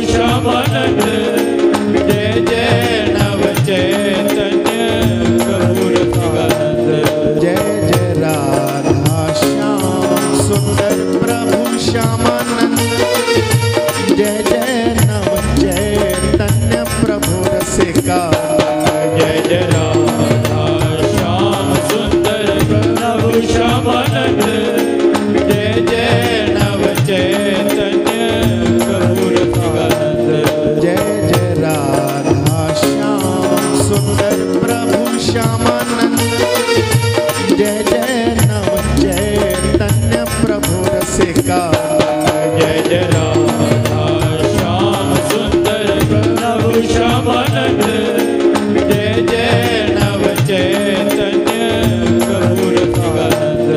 श्यामानंद जय जय नव चैतन्य प्रभु रसिकानंद जय जय राधा श्याम सुंदर प्रभु श्यामानंद जय जय नव चैतन्य प्रभु रसिकानंद जय जय राधा श्याम सुंदर प्रभु श्यामानंद जय जय नव चैतन्य प्रभु रसिकानंद जय जय राधा श्याम सुंदर प्रभु श्यामानंद जय जय नव चैतन्य प्रभु रसिकानंद जय जय राधा श्याम सुंदर प्रभु श्यामानंद जय जय नव चैतन्य प्रभु रसिकानंद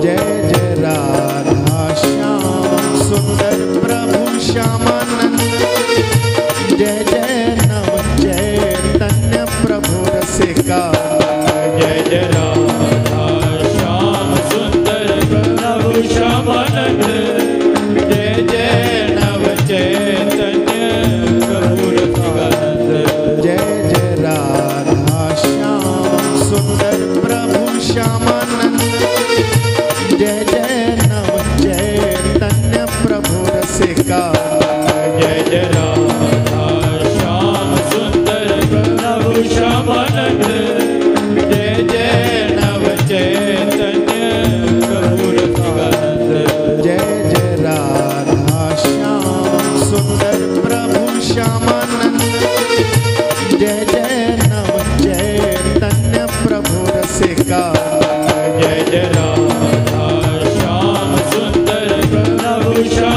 जय जय राधा श्याम सुंदर प्रभु श्यामानंद जय जय नव चैतन्य प्रभु रसिकानंद जय जय राधा श्याम सुंदर प्रभु श्यामानंद जय जय नव चैतन्य प्रभु रसिकानंद जय जय राधा श्याम सुंदर प्रभु श्यामानंद जय जय नव चैतन्य प्रभु रसिकानंद जय जय राधा श्याम सुंदर प्रभु श्यामानंद जय जय नव चैतन्य प्रभु रसिकानंद जय जय राधा श्याम सुंदर प्रभु श्यामानंद जय जय नव चैतन्य प्रभु रसिकानंद जय जय राधा श्याम सुंदर प्रभु श्याम